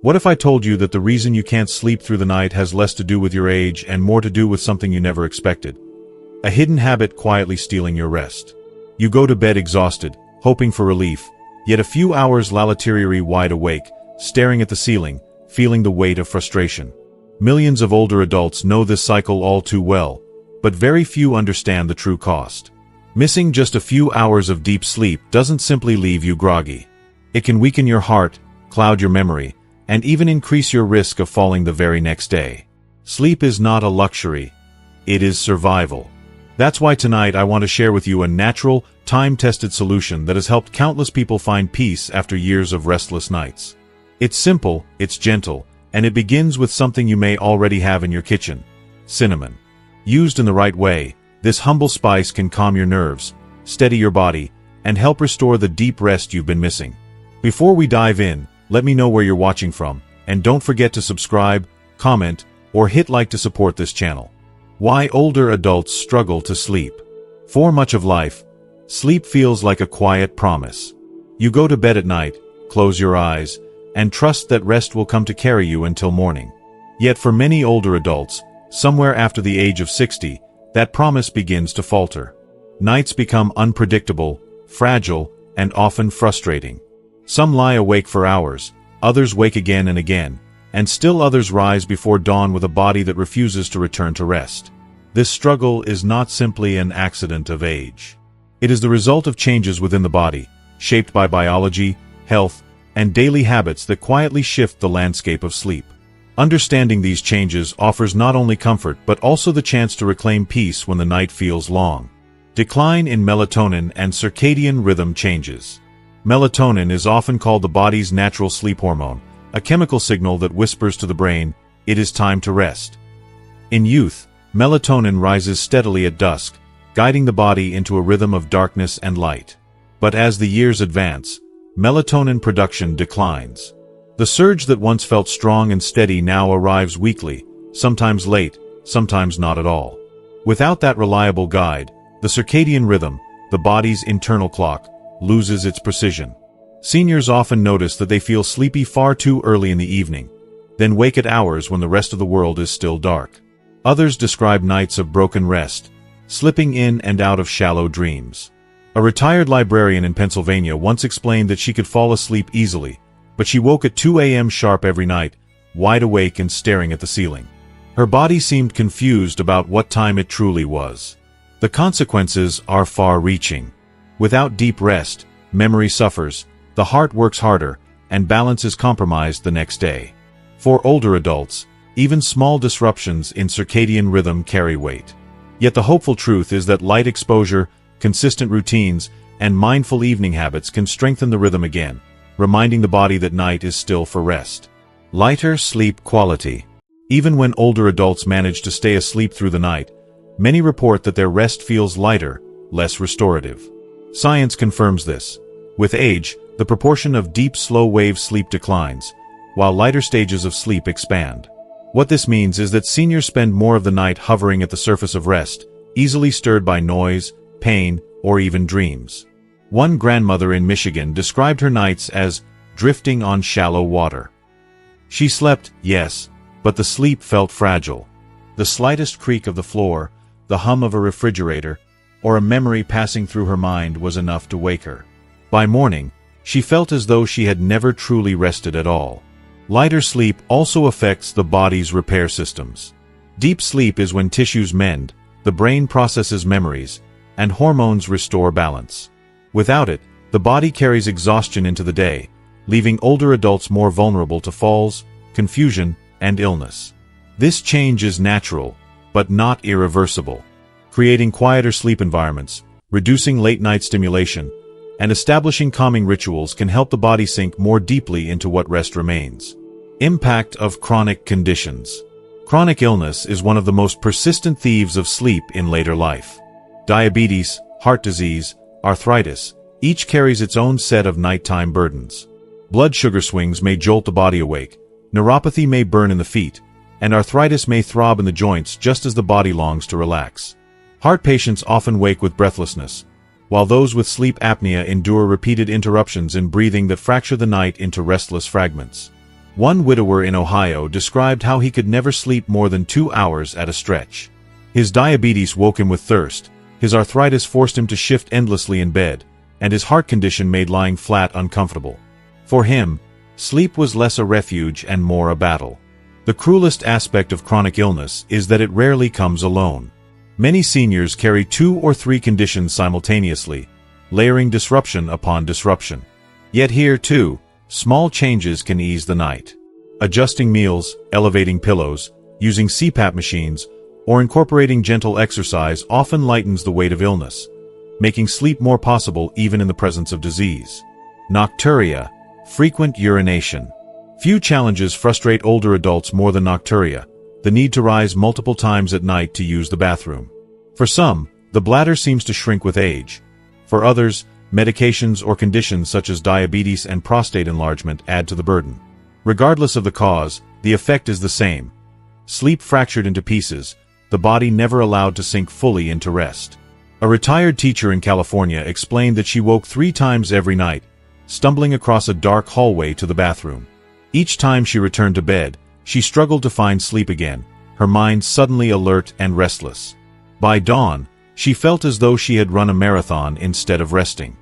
What if I told you that the reason you can't sleep through the night has less to do with your age and more to do with something you never expected? A hidden habit quietly stealing your rest. You go to bed exhausted, hoping for relief, yet a few hours later wide awake, staring at the ceiling, feeling the weight of frustration. Millions of older adults know this cycle all too well, but very few understand the true cost. Missing just a few hours of deep sleep doesn't simply leave you groggy. It can weaken your heart, cloud your memory, and even increase your risk of falling the very next day. Sleep is not a luxury. It is survival. That's why tonight I want to share with you a natural, time-tested solution that has helped countless people find peace after years of restless nights. It's simple, it's gentle, and it begins with something you may already have in your kitchen: cinnamon. Used in the right way, this humble spice can calm your nerves, steady your body, and help restore the deep rest you've been missing. Before we dive in, let me know where you're watching from, and don't forget to subscribe, comment, or hit like to support this channel. Why older adults struggle to sleep. For much of life, sleep feels like a quiet promise. You go to bed at night, close your eyes, and trust that rest will come to carry you until morning. Yet for many older adults, somewhere after the age of 60, that promise begins to falter. Nights become unpredictable, fragile, and often frustrating. Some lie awake for hours, others wake again and again, and still others rise before dawn with a body that refuses to return to rest. This struggle is not simply an accident of age. It is the result of changes within the body, shaped by biology, health, and daily habits that quietly shift the landscape of sleep. Understanding these changes offers not only comfort but also the chance to reclaim peace when the night feels long. Decline in melatonin and circadian rhythm changes. Melatonin is often called the body's natural sleep hormone, a chemical signal that whispers to the brain, "It is time to rest." In youth, melatonin rises steadily at dusk, guiding the body into a rhythm of darkness and light. But as the years advance, melatonin production declines. The surge that once felt strong and steady now arrives weekly, sometimes late, sometimes not at all. Without that reliable guide, the circadian rhythm, the body's internal clock, loses its precision. Seniors often notice that they feel sleepy far too early in the evening, then wake at hours when the rest of the world is still dark. Others describe nights of broken rest, slipping in and out of shallow dreams. A retired librarian in Pennsylvania once explained that she could fall asleep easily, but she woke at 2 a.m. sharp every night, wide awake and staring at the ceiling. Her body seemed confused about what time it truly was. The consequences are far-reaching. Without deep rest, memory suffers, the heart works harder, and balance is compromised the next day. For older adults, even small disruptions in circadian rhythm carry weight. Yet the hopeful truth is that light exposure, consistent routines, and mindful evening habits can strengthen the rhythm again, reminding the body that night is still for rest. Lighter sleep quality. Even when older adults manage to stay asleep through the night, many report that their rest feels lighter, less restorative. Science confirms this. With age, the proportion of deep slow-wave sleep declines, while lighter stages of sleep expand. What this means is that seniors spend more of the night hovering at the surface of rest, easily stirred by noise, pain, or even dreams. One grandmother in Michigan described her nights as drifting on shallow water. She slept, yes, but the sleep felt fragile. The slightest creak of the floor, the hum of a refrigerator, or a memory passing through her mind was enough to wake her. By morning, she felt as though she had never truly rested at all. Lighter sleep also affects the body's repair systems. Deep sleep is when tissues mend, the brain processes memories, and hormones restore balance. Without it, the body carries exhaustion into the day, leaving older adults more vulnerable to falls, confusion, and illness. This change is natural, but not irreversible. Creating quieter sleep environments, reducing late-night stimulation, and establishing calming rituals can help the body sink more deeply into what rest remains. Impact of chronic conditions. Chronic illness is one of the most persistent thieves of sleep in later life. Diabetes, heart disease, arthritis, each carries its own set of nighttime burdens. Blood sugar swings may jolt the body awake, neuropathy may burn in the feet, and arthritis may throb in the joints just as the body longs to relax. Heart patients often wake with breathlessness, while those with sleep apnea endure repeated interruptions in breathing that fracture the night into restless fragments. One widower in Ohio described how he could never sleep more than 2 hours at a stretch. His diabetes woke him with thirst, his arthritis forced him to shift endlessly in bed, and his heart condition made lying flat uncomfortable. For him, sleep was less a refuge and more a battle. The cruelest aspect of chronic illness is that it rarely comes alone. Many seniors carry 2 or 3 conditions simultaneously, layering disruption upon disruption. Yet here, too, small changes can ease the night. Adjusting meals, elevating pillows, using CPAP machines, or incorporating gentle exercise often lightens the weight of illness, making sleep more possible even in the presence of disease. Nocturia, frequent urination. Few challenges frustrate older adults more than nocturia, the need to rise multiple times at night to use the bathroom. For some, the bladder seems to shrink with age. For others, medications or conditions such as diabetes and prostate enlargement add to the burden. Regardless of the cause, the effect is the same. Sleep fractured into pieces, the body never allowed to sink fully into rest. A retired teacher in California explained that she woke 3 times every night, stumbling across a dark hallway to the bathroom. Each time she returned to bed, she struggled to find sleep again, her mind suddenly alert and restless. By dawn, she felt as though she had run a marathon instead of resting.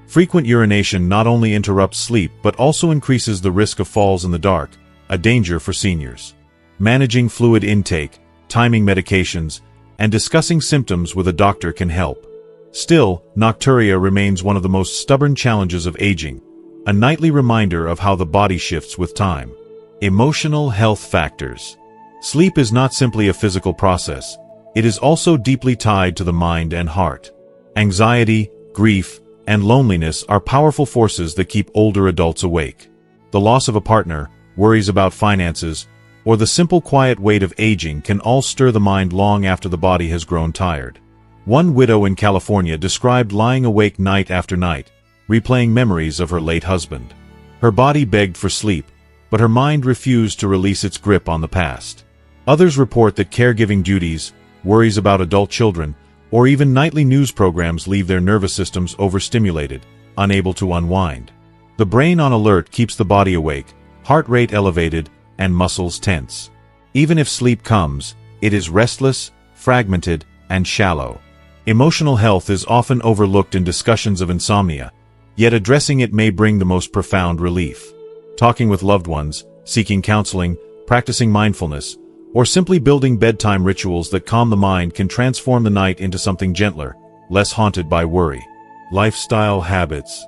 Frequent urination not only interrupts sleep but also increases the risk of falls in the dark, a danger for seniors. Managing fluid intake, timing medications, and discussing symptoms with a doctor can help. Still, nocturia remains one of the most stubborn challenges of aging, a nightly reminder of how the body shifts with time. Emotional health factors. Sleep is not simply a physical process, it is also deeply tied to the mind and heart. Anxiety, grief, and loneliness are powerful forces that keep older adults awake. The loss of a partner, worries about finances, or the simple quiet weight of aging can all stir the mind long after the body has grown tired. One widow in California described lying awake night after night, replaying memories of her late husband. Her body begged for sleep, but her mind refused to release its grip on the past. Others report that caregiving duties, worries about adult children, or even nightly news programs leave their nervous systems overstimulated, unable to unwind. The brain on alert keeps the body awake, heart rate elevated, and muscles tense. Even if sleep comes, it is restless, fragmented, and shallow. Emotional health is often overlooked in discussions of insomnia, yet addressing it may bring the most profound relief. Talking with loved ones, seeking counseling, practicing mindfulness, or simply building bedtime rituals that calm the mind can transform the night into something gentler, less haunted by worry. Lifestyle habits.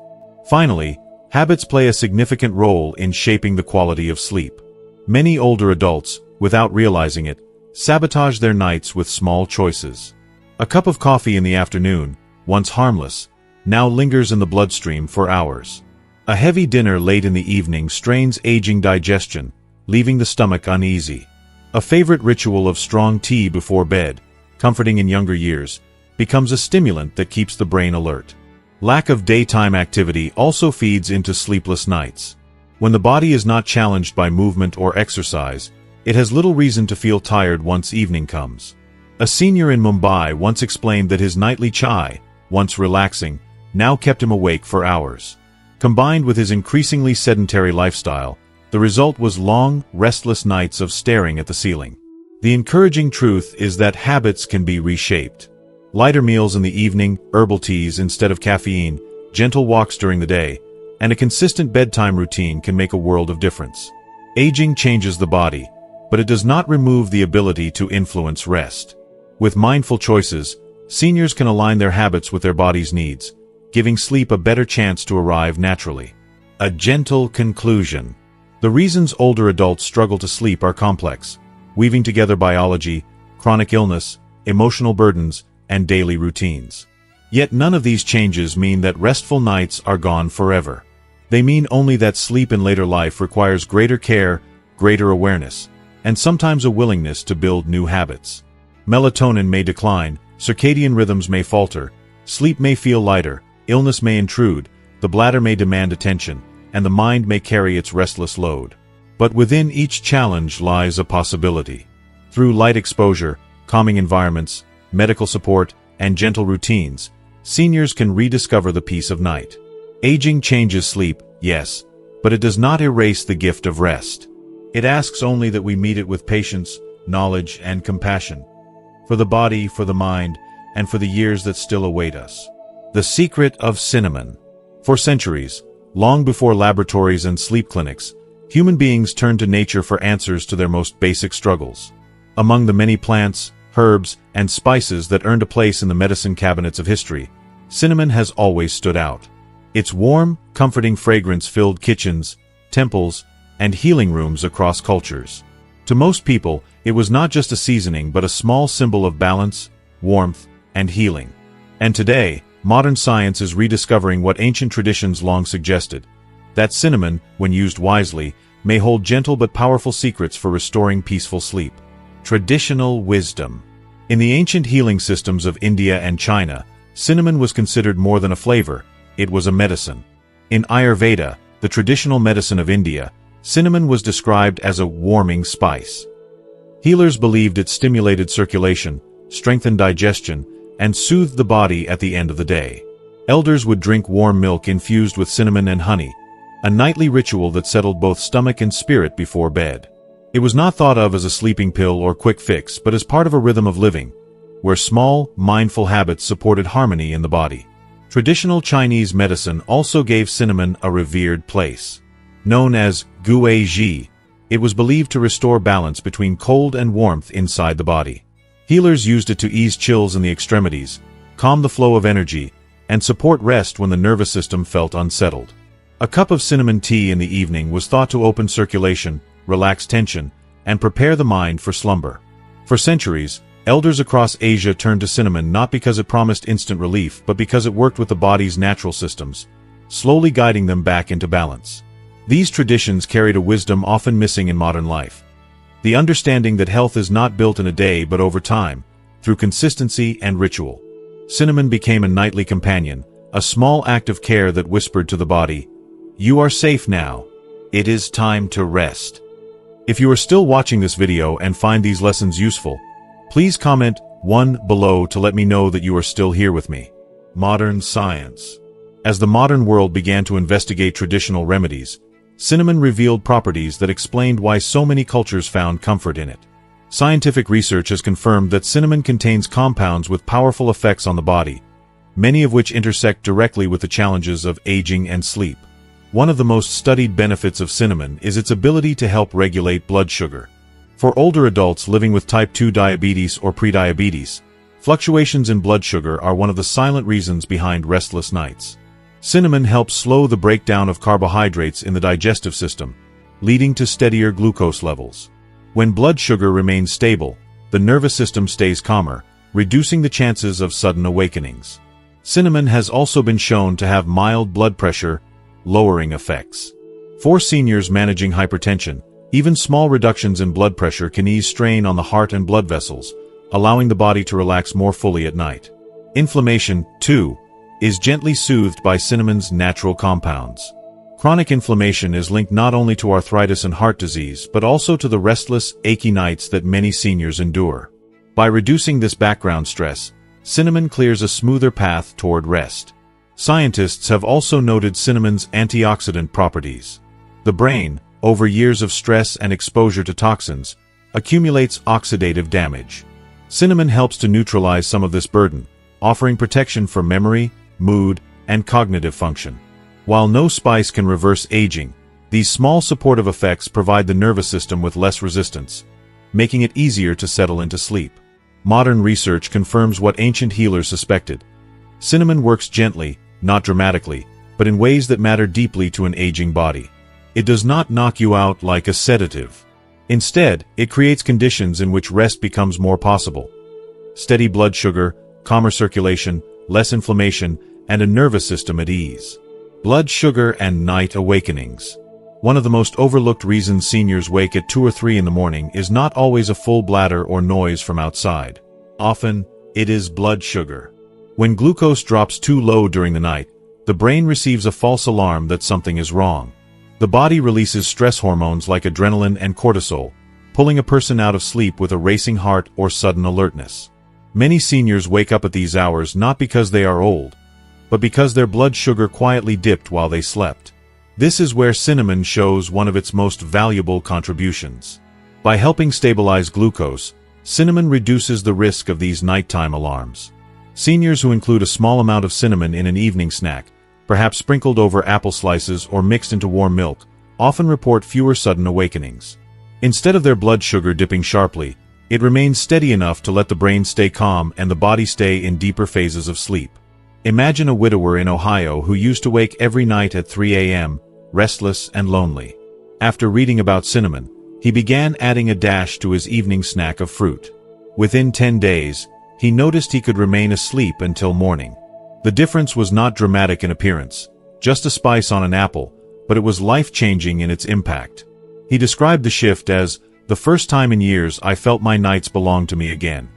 Finally, habits play a significant role in shaping the quality of sleep. Many older adults, without realizing it, sabotage their nights with small choices. A cup of coffee in the afternoon, once harmless, now lingers in the bloodstream for hours. A heavy dinner late in the evening strains aging digestion, leaving the stomach uneasy. A favorite ritual of strong tea before bed, comforting in younger years, becomes a stimulant that keeps the brain alert. Lack of daytime activity also feeds into sleepless nights. When the body is not challenged by movement or exercise, it has little reason to feel tired once evening comes. A senior in Mumbai once explained that his nightly chai, once relaxing, now kept him awake for hours. Combined with his increasingly sedentary lifestyle, the result was long, restless nights of staring at the ceiling. The encouraging truth is that habits can be reshaped. Lighter meals in the evening, herbal teas instead of caffeine, gentle walks during the day, and a consistent bedtime routine can make a world of difference. Aging changes the body, but it does not remove the ability to influence rest. With mindful choices, seniors can align their habits with their body's needs, giving sleep a better chance to arrive naturally. A gentle conclusion. The reasons older adults struggle to sleep are complex, weaving together biology, chronic illness, emotional burdens, and daily routines. Yet none of these changes mean that restful nights are gone forever. They mean only that sleep in later life requires greater care, greater awareness, and sometimes a willingness to build new habits. Melatonin may decline, circadian rhythms may falter, sleep may feel lighter, illness may intrude, the bladder may demand attention, and the mind may carry its restless load. But within each challenge lies a possibility. Through light exposure, calming environments, medical support, and gentle routines, seniors can rediscover the peace of night. Aging changes sleep, yes, but it does not erase the gift of rest. It asks only that we meet it with patience, knowledge, and compassion. For the body, for the mind, and for the years that still await us. The secret of cinnamon. For centuries, long before laboratories and sleep clinics, human beings turned to nature for answers to their most basic struggles. Among the many plants, herbs, and spices that earned a place in the medicine cabinets of history, cinnamon has always stood out. Its warm, comforting fragrance filled kitchens, temples, and healing rooms across cultures. To most people, it was not just a seasoning but a small symbol of balance, warmth, and healing. And today, modern science is rediscovering what ancient traditions long suggested, that cinnamon, when used wisely, may hold gentle but powerful secrets for restoring peaceful sleep. Traditional wisdom. In the ancient healing systems of India and China, cinnamon was considered more than a flavor, it was a medicine. In Ayurveda, the traditional medicine of India, cinnamon was described as a warming spice. Healers believed it stimulated circulation, strengthened digestion, and soothed the body at the end of the day. Elders would drink warm milk infused with cinnamon and honey, a nightly ritual that settled both stomach and spirit before bed. It was not thought of as a sleeping pill or quick fix, but as part of a rhythm of living, where small, mindful habits supported harmony in the body. Traditional Chinese medicine also gave cinnamon a revered place. Known as gui ji, it was believed to restore balance between cold and warmth inside the body. Healers used it to ease chills in the extremities, calm the flow of energy, and support rest when the nervous system felt unsettled. A cup of cinnamon tea in the evening was thought to open circulation, relax tension, and prepare the mind for slumber. For centuries, elders across Asia turned to cinnamon not because it promised instant relief but because it worked with the body's natural systems, slowly guiding them back into balance. These traditions carried a wisdom often missing in modern life. The understanding that health is not built in a day but over time, through consistency and ritual. Cinnamon became a nightly companion, a small act of care that whispered to the body, "You are safe now. It is time to rest." If you are still watching this video and find these lessons useful, please comment 1 below to let me know that you are still here with me. Modern science. As the modern world began to investigate traditional remedies, cinnamon revealed properties that explained why so many cultures found comfort in it. Scientific research has confirmed that cinnamon contains compounds with powerful effects on the body, many of which intersect directly with the challenges of aging and sleep. One of the most studied benefits of cinnamon is its ability to help regulate blood sugar. For older adults living with type 2 diabetes or prediabetes, fluctuations in blood sugar are one of the silent reasons behind restless nights. Cinnamon helps slow the breakdown of carbohydrates in the digestive system, leading to steadier glucose levels. When blood sugar remains stable, the nervous system stays calmer, reducing the chances of sudden awakenings. Cinnamon has also been shown to have mild blood pressure lowering effects. For seniors managing hypertension, even small reductions in blood pressure can ease strain on the heart and blood vessels, allowing the body to relax more fully at night. Inflammation, too, is gently soothed by cinnamon's natural compounds. Chronic inflammation is linked not only to arthritis and heart disease but also to the restless, achy nights that many seniors endure. By reducing this background stress, cinnamon clears a smoother path toward rest. Scientists have also noted cinnamon's antioxidant properties. The brain, over years of stress and exposure to toxins, accumulates oxidative damage. Cinnamon helps to neutralize some of this burden, offering protection for memory, mood, and cognitive function. While no spice can reverse aging, these small supportive effects provide the nervous system with less resistance, making it easier to settle into sleep. Modern research confirms what ancient healers suspected. Cinnamon works gently, not dramatically, but in ways that matter deeply to an aging body. It does not knock you out like a sedative. Instead, it creates conditions in which rest becomes more possible. Steady blood sugar, calmer circulation, less inflammation, and a nervous system at ease. Blood sugar and night awakenings. One of the most overlooked reasons seniors wake at 2 or 3 in the morning is not always a full bladder or noise from outside. Often, it is blood sugar. When glucose drops too low during the night, the brain receives a false alarm that something is wrong. The body releases stress hormones like adrenaline and cortisol, pulling a person out of sleep with a racing heart or sudden alertness. Many seniors wake up at these hours not because they are old, but because their blood sugar quietly dipped while they slept. This is where cinnamon shows one of its most valuable contributions. By helping stabilize glucose, cinnamon reduces the risk of these nighttime alarms. Seniors who include a small amount of cinnamon in an evening snack, perhaps sprinkled over apple slices or mixed into warm milk, often report fewer sudden awakenings. Instead of their blood sugar dipping sharply, it remains steady enough to let the brain stay calm and the body stay in deeper phases of sleep. Imagine a widower in Ohio who used to wake every night at 3 a.m., restless and lonely. After reading about cinnamon, he began adding a dash to his evening snack of fruit. Within 10 days, he noticed he could remain asleep until morning. The difference was not dramatic in appearance, just a spice on an apple, but it was life-changing in its impact. He described the shift as, "The first time in years I felt my nights belonged to me again."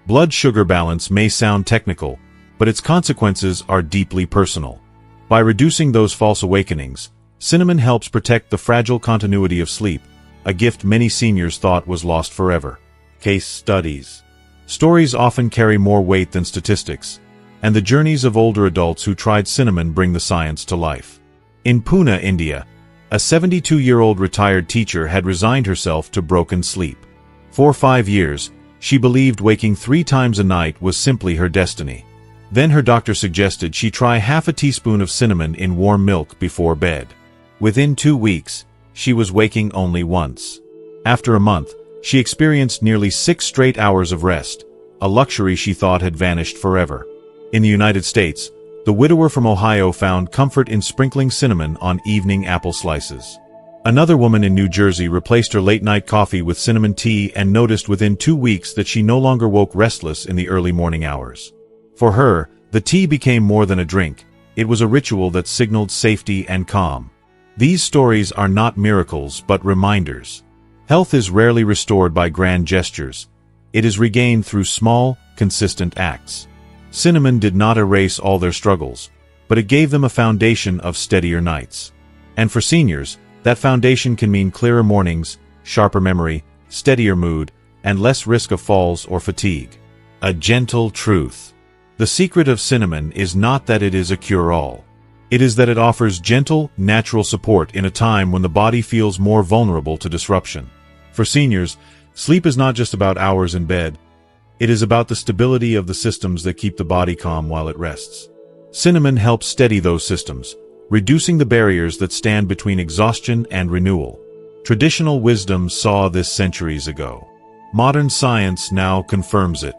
Blood sugar balance may sound technical, but its consequences are deeply personal. By reducing those false awakenings, cinnamon helps protect the fragile continuity of sleep, a gift many seniors thought was lost forever. Case studies. Stories often carry more weight than statistics, and the journeys of older adults who tried cinnamon bring the science to life. In Pune, India, a 72-year-old retired teacher had resigned herself to broken sleep. For 5 years, she believed waking 3 times a night was simply her destiny. Then her doctor suggested she try half a teaspoon of cinnamon in warm milk before bed. Within 2 weeks, she was waking only once. After a month, she experienced nearly 6 straight hours of rest, a luxury she thought had vanished forever. In the United States, the widower from Ohio found comfort in sprinkling cinnamon on evening apple slices. Another woman in New Jersey replaced her late-night coffee with cinnamon tea and noticed within 2 weeks that she no longer woke restless in the early morning hours. For her, the tea became more than a drink. It was a ritual that signaled safety and calm. These stories are not miracles but reminders. Health is rarely restored by grand gestures. It is regained through small, consistent acts. Cinnamon did not erase all their struggles, but it gave them a foundation of steadier nights. And for seniors, that foundation can mean clearer mornings, sharper memory, steadier mood, and less risk of falls or fatigue. A gentle truth. The secret of cinnamon is not that it is a cure-all. It is that it offers gentle, natural support in a time when the body feels more vulnerable to disruption. For seniors, sleep is not just about hours in bed. It is about the stability of the systems that keep the body calm while it rests. Cinnamon helps steady those systems, reducing the barriers that stand between exhaustion and renewal. Traditional wisdom saw this centuries ago. Modern science now confirms it.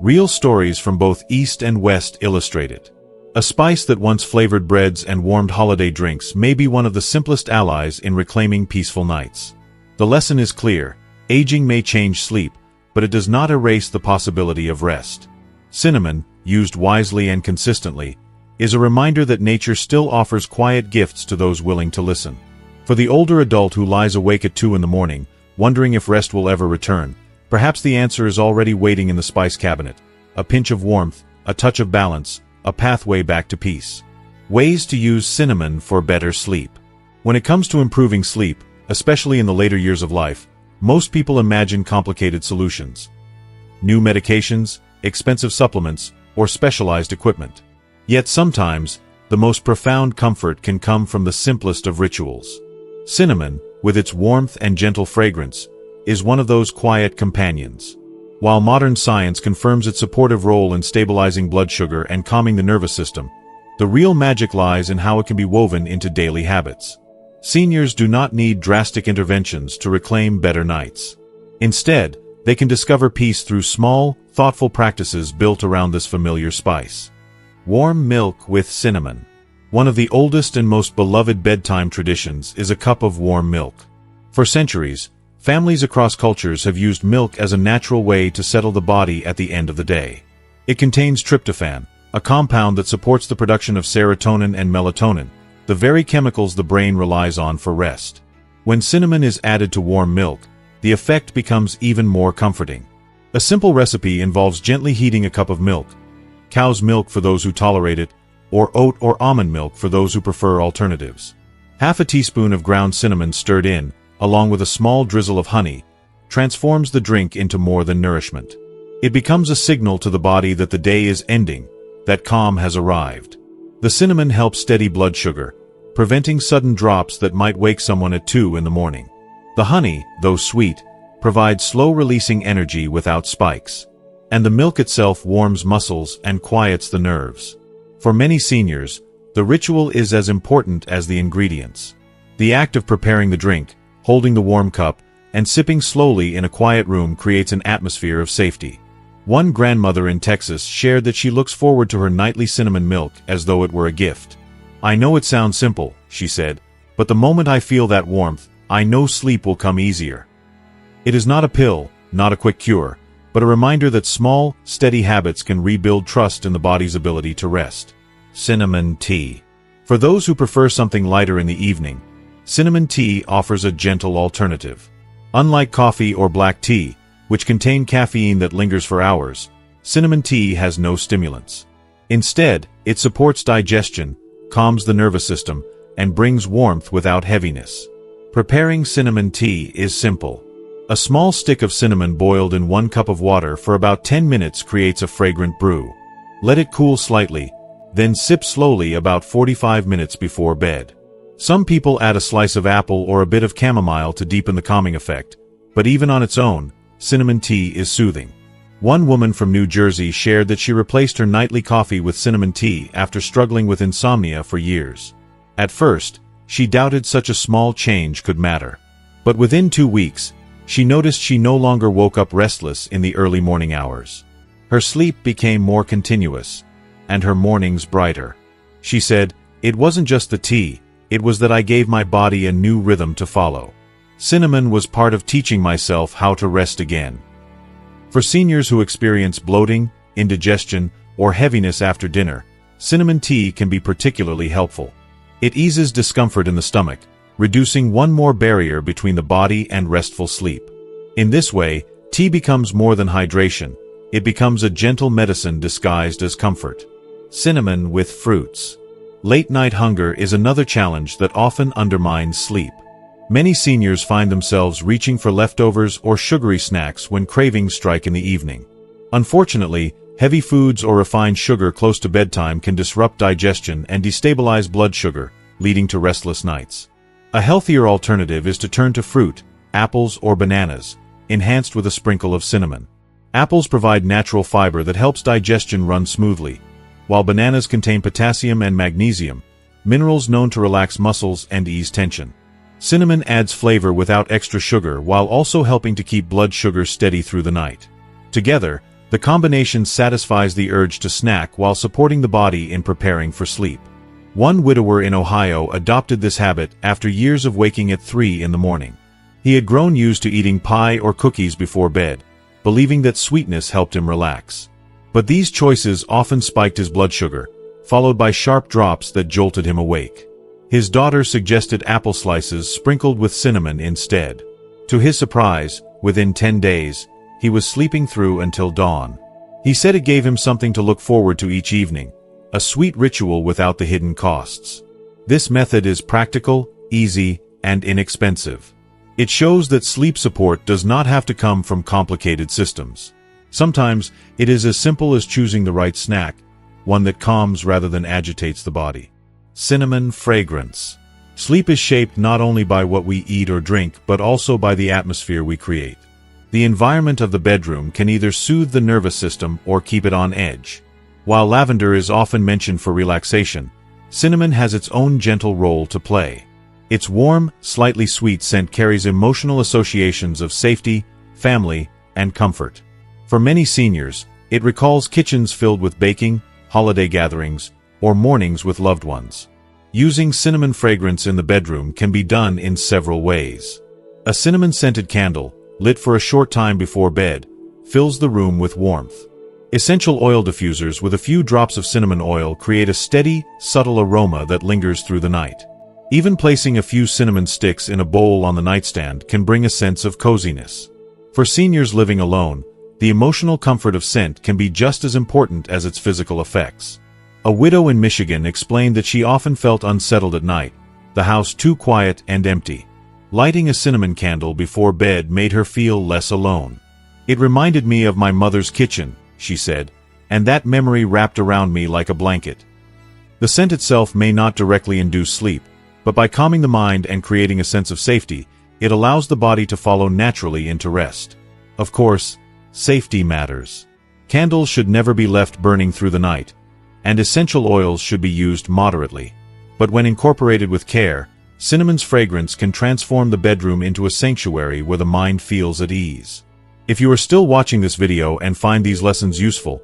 Real stories from both East and West illustrate it. A spice that once flavored breads and warmed holiday drinks may be one of the simplest allies in reclaiming peaceful nights. The lesson is clear: aging may change sleep, but it does not erase the possibility of rest. Cinnamon, used wisely and consistently, is a reminder that nature still offers quiet gifts to those willing to listen. For the older adult who lies awake at 2 in the morning, wondering if rest will ever return, perhaps the answer is already waiting in the spice cabinet: a pinch of warmth, a touch of balance, a pathway back to peace. Ways to use cinnamon for better sleep. When it comes to improving sleep, especially in the later years of life, most people imagine complicated solutions. New medications, expensive supplements, or specialized equipment. Yet sometimes, the most profound comfort can come from the simplest of rituals. Cinnamon, with its warmth and gentle fragrance, is one of those quiet companions. While modern science confirms its supportive role in stabilizing blood sugar and calming the nervous system, the real magic lies in how it can be woven into daily habits. Seniors do not need drastic interventions to reclaim better nights. Instead, they can discover peace through small, thoughtful practices built around this familiar spice. Warm milk with cinnamon. One of the oldest and most beloved bedtime traditions is a cup of warm milk. For centuries, families across cultures have used milk as a natural way to settle the body at the end of the day. It contains tryptophan, a compound that supports the production of serotonin and melatonin, the very chemicals the brain relies on for rest. When cinnamon is added to warm milk, the effect becomes even more comforting. A simple recipe involves gently heating a cup of milk, cow's milk for those who tolerate it, or oat or almond milk for those who prefer alternatives. Half a teaspoon of ground cinnamon stirred in, along with a small drizzle of honey, transforms the drink into more than nourishment. It becomes a signal to the body that the day is ending, that calm has arrived. The cinnamon helps steady blood sugar, preventing sudden drops that might wake someone at 2 in the morning. The honey, though sweet, provides slow-releasing energy without spikes. And the milk itself warms muscles and quiets the nerves. For many seniors, the ritual is as important as the ingredients. The act of preparing the drink, holding the warm cup, and sipping slowly in a quiet room creates an atmosphere of safety. One grandmother in Texas shared that she looks forward to her nightly cinnamon milk as though it were a gift. "I know it sounds simple," she said, "but the moment I feel that warmth, I know sleep will come easier." It is not a pill, not a quick cure, but a reminder that small, steady habits can rebuild trust in the body's ability to rest. Cinnamon tea. For those who prefer something lighter in the evening, cinnamon tea offers a gentle alternative. Unlike coffee or black tea, which contain caffeine that lingers for hours, cinnamon tea has no stimulants. Instead, it supports digestion, calms the nervous system, and brings warmth without heaviness. Preparing cinnamon tea is simple. A small stick of cinnamon boiled in 1 cup of water for about 10 minutes creates a fragrant brew. Let it cool slightly, then sip slowly about 45 minutes before bed. Some people add a slice of apple or a bit of chamomile to deepen the calming effect, but even on its own, cinnamon tea is soothing. One woman from New Jersey shared that she replaced her nightly coffee with cinnamon tea after struggling with insomnia for years. At first, she doubted such a small change could matter. But within 2 weeks, she noticed she no longer woke up restless in the early morning hours. Her sleep became more continuous, and her mornings brighter. She said, "It wasn't just the tea, it was that I gave my body a new rhythm to follow. Cinnamon was part of teaching myself how to rest again." For seniors who experience bloating, indigestion, or heaviness after dinner, cinnamon tea can be particularly helpful. It eases discomfort in the stomach, reducing one more barrier between the body and restful sleep. In this way, tea becomes more than hydration. It becomes a gentle medicine disguised as comfort. Cinnamon with fruits. Late-night hunger is another challenge that often undermines sleep. Many seniors find themselves reaching for leftovers or sugary snacks when cravings strike in the evening. Unfortunately, heavy foods or refined sugar close to bedtime can disrupt digestion and destabilize blood sugar, leading to restless nights. A healthier alternative is to turn to fruit, apples or bananas, enhanced with a sprinkle of cinnamon. Apples provide natural fiber that helps digestion run smoothly, while bananas contain potassium and magnesium, minerals known to relax muscles and ease tension. Cinnamon adds flavor without extra sugar while also helping to keep blood sugar steady through the night. Together, the combination satisfies the urge to snack while supporting the body in preparing for sleep. One widower in Ohio adopted this habit after years of waking at 3 in the morning. He had grown used to eating pie or cookies before bed, believing that sweetness helped him relax. But these choices often spiked his blood sugar, followed by sharp drops that jolted him awake. His daughter suggested apple slices sprinkled with cinnamon instead. To his surprise, within 10 days, he was sleeping through until dawn. He said it gave him something to look forward to each evening, a sweet ritual without the hidden costs. This method is practical, easy, and inexpensive. It shows that sleep support does not have to come from complicated systems. Sometimes, it is as simple as choosing the right snack, one that calms rather than agitates the body. Cinnamon fragrance. Sleep is shaped not only by what we eat or drink, but also by the atmosphere we create. The environment of the bedroom can either soothe the nervous system or keep it on edge. While lavender is often mentioned for relaxation, cinnamon has its own gentle role to play. Its warm, slightly sweet scent carries emotional associations of safety, family, and comfort. For many seniors, it recalls kitchens filled with baking, holiday gatherings, or mornings with loved ones. Using cinnamon fragrance in the bedroom can be done in several ways. A cinnamon-scented candle, lit for a short time before bed, fills the room with warmth. Essential oil diffusers with a few drops of cinnamon oil create a steady, subtle aroma that lingers through the night. Even placing a few cinnamon sticks in a bowl on the nightstand can bring a sense of coziness. For seniors living alone, the emotional comfort of scent can be just as important as its physical effects. A widow in Michigan explained that she often felt unsettled at night, the house too quiet and empty. Lighting a cinnamon candle before bed made her feel less alone. "It reminded me of my mother's kitchen," she said, "and that memory wrapped around me like a blanket." The scent itself may not directly induce sleep, But by calming the mind and creating a sense of safety, it allows the body to follow naturally into rest. Of course, safety matters. Candles should never be left burning through the night, and essential oils should be used moderately. But when incorporated with care, cinnamon's fragrance can transform the bedroom into a sanctuary where the mind feels at ease. If you are still watching this video and find these lessons useful,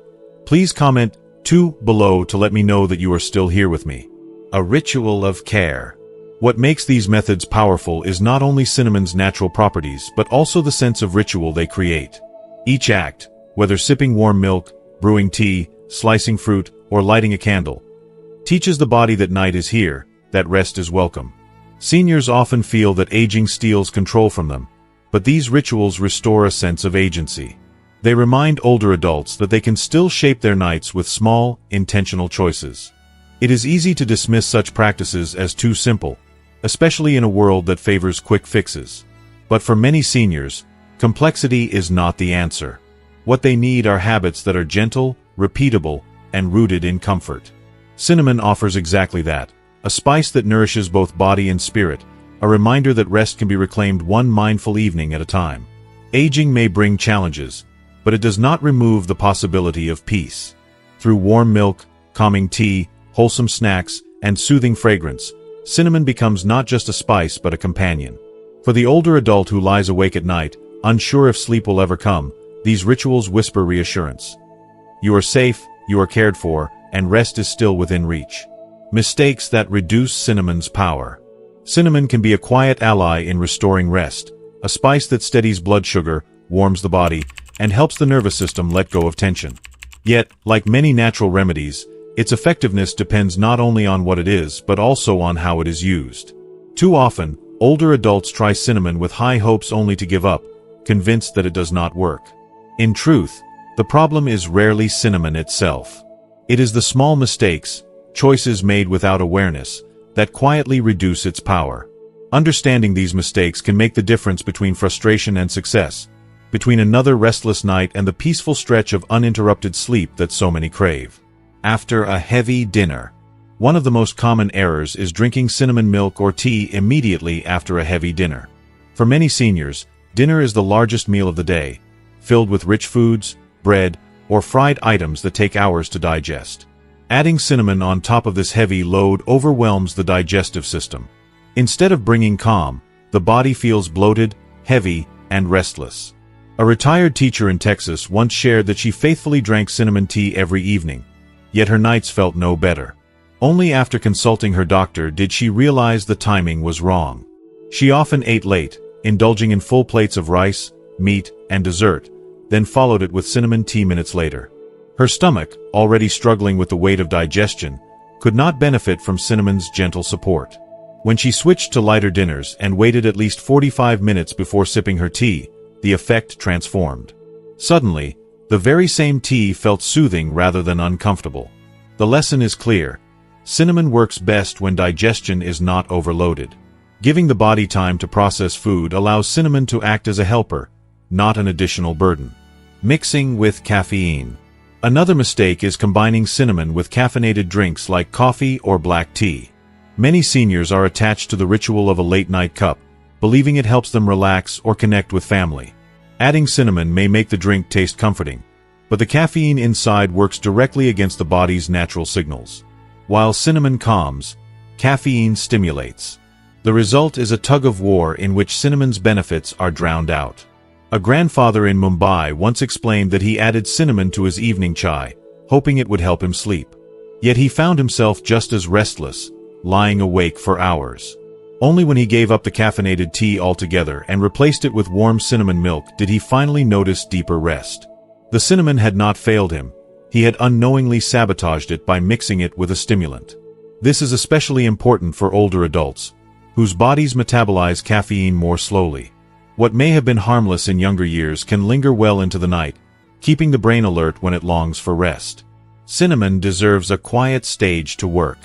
please comment 2 below to let me know that you are still here with me. A ritual of care. What makes these methods powerful is not only cinnamon's natural properties but also the sense of ritual they create. Each act, whether sipping warm milk, brewing tea, slicing fruit, or lighting a candle, teaches the body that night is here, that rest is welcome. Seniors often feel that aging steals control from them, but these rituals restore a sense of agency. They remind older adults that they can still shape their nights with small, intentional choices. It is easy to dismiss such practices as too simple, especially in a world that favors quick fixes. But for many seniors, complexity is not the answer. What they need are habits that are gentle, repeatable, and rooted in comfort. Cinnamon offers exactly that, a spice that nourishes both body and spirit, a reminder that rest can be reclaimed one mindful evening at a time. Aging may bring challenges, but it does not remove the possibility of peace. Through warm milk, calming tea, wholesome snacks, and soothing fragrance, cinnamon becomes not just a spice but a companion. For the older adult who lies awake at night, unsure if sleep will ever come, these rituals whisper reassurance. You are safe, you are cared for, and rest is still within reach. Mistakes that reduce cinnamon's power. Cinnamon can be a quiet ally in restoring rest, a spice that steadies blood sugar, warms the body, and helps the nervous system let go of tension. Yet, like many natural remedies, its effectiveness depends not only on what it is but also on how it is used. Too often, older adults try cinnamon with high hopes only to give up, convinced that it does not work. In truth, the problem is rarely cinnamon itself. It is the small mistakes, choices made without awareness, that quietly reduce its power. Understanding these mistakes can make the difference between frustration and success, between another restless night and the peaceful stretch of uninterrupted sleep that so many crave. After a heavy dinner. One of the most common errors is drinking cinnamon milk or tea immediately after a heavy dinner. For many seniors, dinner is the largest meal of the day, filled with rich foods, bread, or fried items that take hours to digest. Adding cinnamon on top of this heavy load overwhelms the digestive system. Instead of bringing calm, the body feels bloated, heavy, and restless. A retired teacher in Texas once shared that she faithfully drank cinnamon tea every evening, yet her nights felt no better. Only after consulting her doctor did she realize the timing was wrong. She often ate late, indulging in full plates of rice, meat, and dessert, then followed it with cinnamon tea minutes later. Her stomach, already struggling with the weight of digestion, could not benefit from cinnamon's gentle support. When she switched to lighter dinners and waited at least 45 minutes before sipping her tea, the effect transformed. Suddenly, the very same tea felt soothing rather than uncomfortable. The lesson is clear. Cinnamon works best when digestion is not overloaded. Giving the body time to process food allows cinnamon to act as a helper, not an additional burden. Mixing with caffeine. Another mistake is combining cinnamon with caffeinated drinks like coffee or black tea. Many seniors are attached to the ritual of a late-night cup, believing it helps them relax or connect with family. Adding cinnamon may make the drink taste comforting, but the caffeine inside works directly against the body's natural signals. While cinnamon calms, caffeine stimulates. The result is a tug-of-war in which cinnamon's benefits are drowned out. A grandfather in Mumbai once explained that he added cinnamon to his evening chai, hoping it would help him sleep. Yet he found himself just as restless, lying awake for hours. Only when he gave up the caffeinated tea altogether and replaced it with warm cinnamon milk did he finally notice deeper rest. The cinnamon had not failed him. He had unknowingly sabotaged it by mixing it with a stimulant. This is especially important for older adults, whose bodies metabolize caffeine more slowly. What may have been harmless in younger years can linger well into the night, keeping the brain alert when it longs for rest. Cinnamon deserves a quiet stage to work.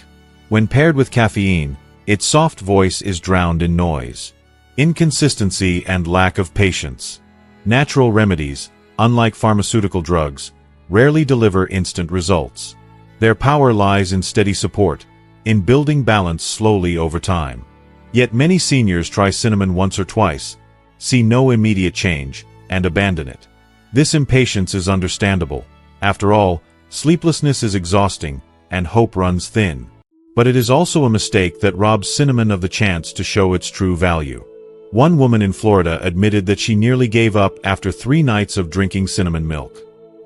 When paired with caffeine, its soft voice is drowned in noise, inconsistency, and lack of patience. Natural remedies, unlike pharmaceutical drugs, rarely deliver instant results. Their power lies in steady support, in building balance slowly over time. Yet many seniors try cinnamon once or twice, see no immediate change, and abandon it. This impatience is understandable. After all, sleeplessness is exhausting, and hope runs thin. But it is also a mistake that robs cinnamon of the chance to show its true value. One woman in Florida admitted that she nearly gave up after 3 nights of drinking cinnamon milk.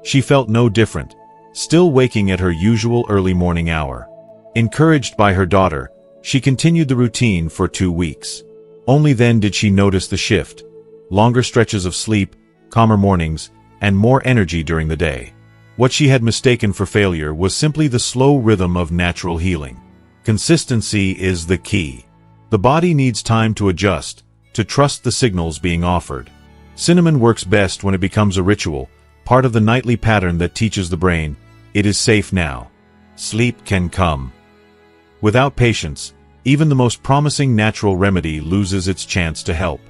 She felt no different, still waking at her usual early morning hour. Encouraged by her daughter, she continued the routine for 2 weeks. Only then did she notice the shift: longer stretches of sleep, calmer mornings, and more energy during the day. What she had mistaken for failure was simply the slow rhythm of natural healing. Consistency is the key. The body needs time to adjust, to trust the signals being offered. Cinnamon works best when it becomes a ritual, part of the nightly pattern that teaches the brain, it is safe now. Sleep can come. Without patience, even the most promising natural remedy loses its chance to help.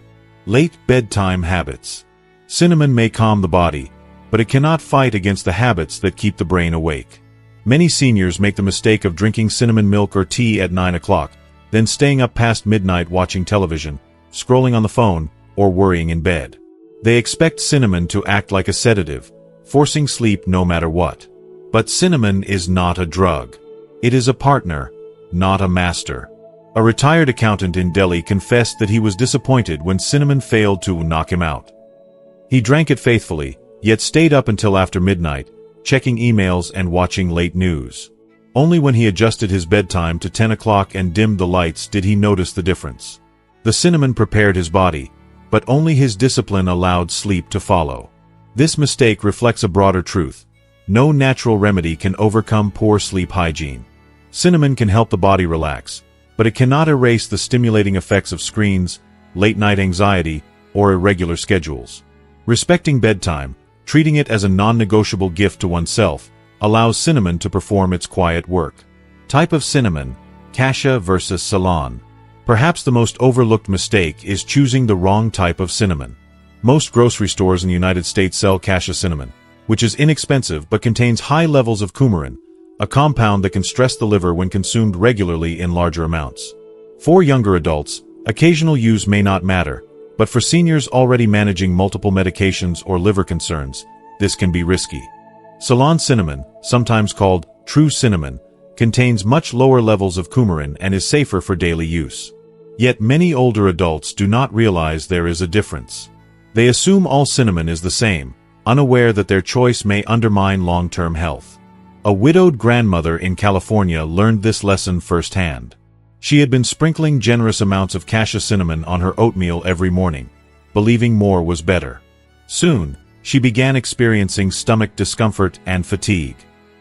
Late bedtime habits. Cinnamon may calm the body, but it cannot fight against the habits that keep the brain awake. Many seniors make the mistake of drinking cinnamon milk or tea at 9 o'clock, then staying up past midnight watching television, scrolling on the phone, or worrying in bed. They expect cinnamon to act like a sedative, forcing sleep no matter what. But cinnamon is not a drug. It is a partner, not a master. A retired accountant in Delhi confessed that he was disappointed when cinnamon failed to knock him out. He drank it faithfully, yet stayed up until after midnight, checking emails and watching late news. Only when he adjusted his bedtime to 10 o'clock and dimmed the lights did he notice the difference. The cinnamon prepared his body, but only his discipline allowed sleep to follow. This mistake reflects a broader truth. No natural remedy can overcome poor sleep hygiene. Cinnamon can help the body relax, but it cannot erase the stimulating effects of screens, late-night anxiety, or irregular schedules. Respecting bedtime, treating it as a non-negotiable gift to oneself, allows cinnamon to perform its quiet work. Type of cinnamon: cassia versus Ceylon. Perhaps the most overlooked mistake is choosing the wrong type of cinnamon. Most grocery stores in the United States sell cassia cinnamon, which is inexpensive but contains high levels of coumarin, a compound that can stress the liver when consumed regularly in larger amounts. For younger adults, occasional use may not matter, but for seniors already managing multiple medications or liver concerns, this can be risky. Ceylon cinnamon, sometimes called true cinnamon, contains much lower levels of coumarin and is safer for daily use. Yet many older adults do not realize there is a difference. They assume all cinnamon is the same, unaware that their choice may undermine long-term health. A widowed grandmother in California learned this lesson firsthand. She had been sprinkling generous amounts of cassia cinnamon on her oatmeal every morning, believing more was better. Soon, she began experiencing stomach discomfort and fatigue.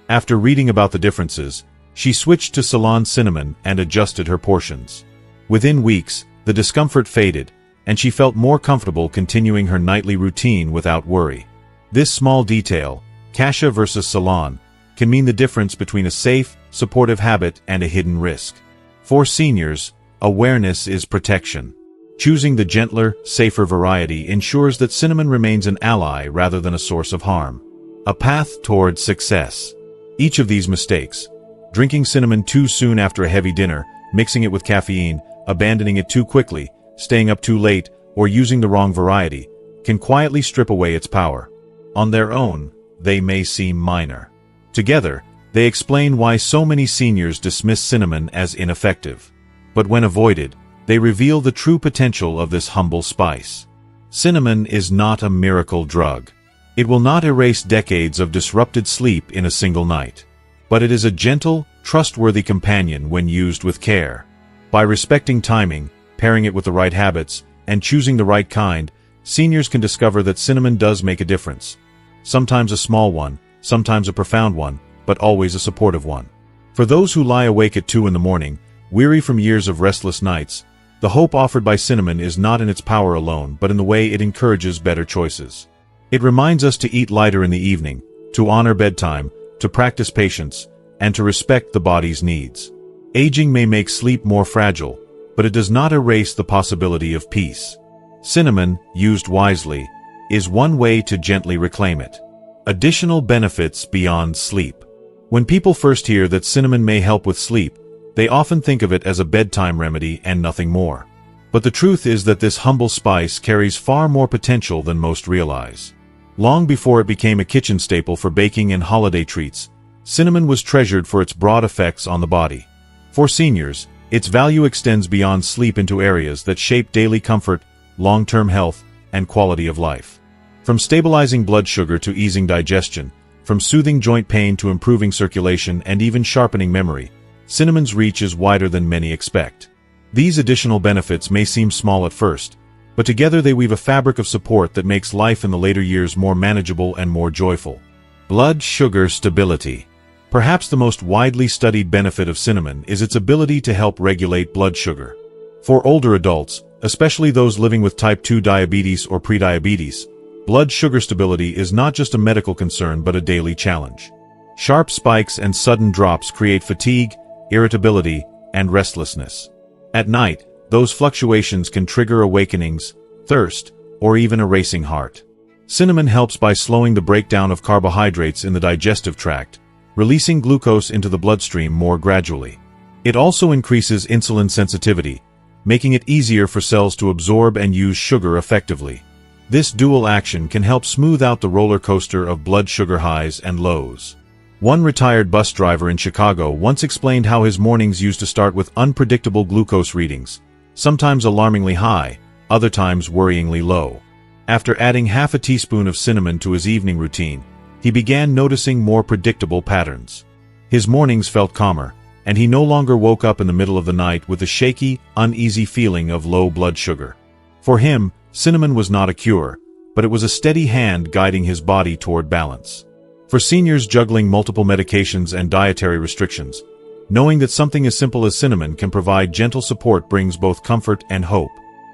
After reading about the differences, she switched to Ceylon cinnamon and adjusted her portions. Within weeks, the discomfort faded, and she felt more comfortable continuing her nightly routine without worry. This small detail, cassia versus Ceylon, can mean the difference between a safe, supportive habit and a hidden risk. For seniors, awareness is protection. Choosing the gentler, safer variety ensures that cinnamon remains an ally rather than a source of harm. A path toward success. Each of these mistakes, drinking cinnamon too soon after a heavy dinner, mixing it with caffeine, abandoning it too quickly, staying up too late, or using the wrong variety, can quietly strip away its power. On their own, they may seem minor. Together, they explain why so many seniors dismiss cinnamon as ineffective. But when avoided, they reveal the true potential of this humble spice. Cinnamon is not a miracle drug. It will not erase decades of disrupted sleep in a single night. But it is a gentle, trustworthy companion when used with care. By respecting timing, pairing it with the right habits, and choosing the right kind, seniors can discover that cinnamon does make a difference. Sometimes a small one, sometimes a profound one, but always a supportive one. For those who lie awake at 2 in the morning, weary from years of restless nights, the hope offered by cinnamon is not in its power alone, but in the way it encourages better choices. It reminds us to eat lighter in the evening, to honor bedtime, to practice patience, and to respect the body's needs. Aging may make sleep more fragile, but it does not erase the possibility of peace. Cinnamon, used wisely, is one way to gently reclaim it. Additional benefits beyond sleep. When people first hear that cinnamon may help with sleep, They often think of it as a bedtime remedy and nothing more. But the truth is that this humble spice carries far more potential than most realize. Long before it became a kitchen staple for baking and holiday treats, cinnamon was treasured for its broad effects on the body. For seniors, its value extends beyond sleep into areas that shape daily comfort, long-term health, and quality of life. From stabilizing blood sugar to easing digestion, from soothing joint pain to improving circulation and even sharpening memory, cinnamon's reach is wider than many expect. These additional benefits may seem small at first, but together they weave a fabric of support that makes life in the later years more manageable and more joyful. Blood sugar stability. Perhaps the most widely studied benefit of cinnamon is its ability to help regulate blood sugar. For older adults, especially those living with type 2 diabetes or prediabetes, blood sugar stability is not just a medical concern but a daily challenge. Sharp spikes and sudden drops create fatigue, irritability, and restlessness. At night, those fluctuations can trigger awakenings, thirst, or even a racing heart. Cinnamon helps by slowing the breakdown of carbohydrates in the digestive tract, releasing glucose into the bloodstream more gradually. It also increases insulin sensitivity, making it easier for cells to absorb and use sugar effectively. This dual action can help smooth out the roller coaster of blood sugar highs and lows. One retired bus driver in Chicago once explained how his mornings used to start with unpredictable glucose readings, sometimes alarmingly high, other times worryingly low. After adding half a teaspoon of cinnamon to his evening routine, he began noticing more predictable patterns. His mornings felt calmer, and he no longer woke up in the middle of the night with a shaky, uneasy feeling of low blood sugar. For him, cinnamon was not a cure, but it was a steady hand guiding his body toward balance. For seniors juggling multiple medications and dietary restrictions, knowing that something as simple as cinnamon can provide gentle support brings both comfort and hope.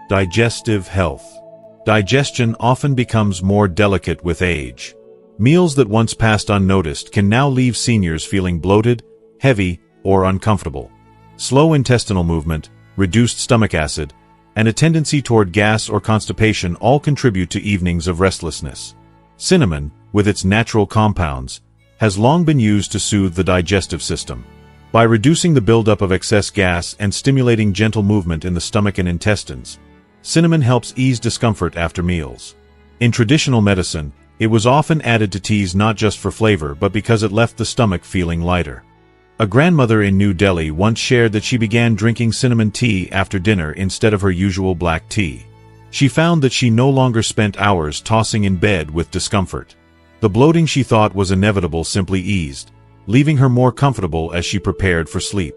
Digestive health. Digestion often becomes more delicate with age. Meals that once passed unnoticed can now leave seniors feeling bloated, heavy, or uncomfortable. Slow intestinal movement, reduced stomach acid, and a tendency toward gas or constipation all contribute to evenings of restlessness. Cinnamon, with its natural compounds, has long been used to soothe the digestive system. By reducing the buildup of excess gas and stimulating gentle movement in the stomach and intestines, cinnamon helps ease discomfort after meals. In traditional medicine, it was often added to teas not just for flavor but because it left the stomach feeling lighter. A grandmother in New Delhi once shared that she began drinking cinnamon tea after dinner instead of her usual black tea. She found that she no longer spent hours tossing in bed with discomfort. The bloating she thought was inevitable simply eased, leaving her more comfortable as she prepared for sleep.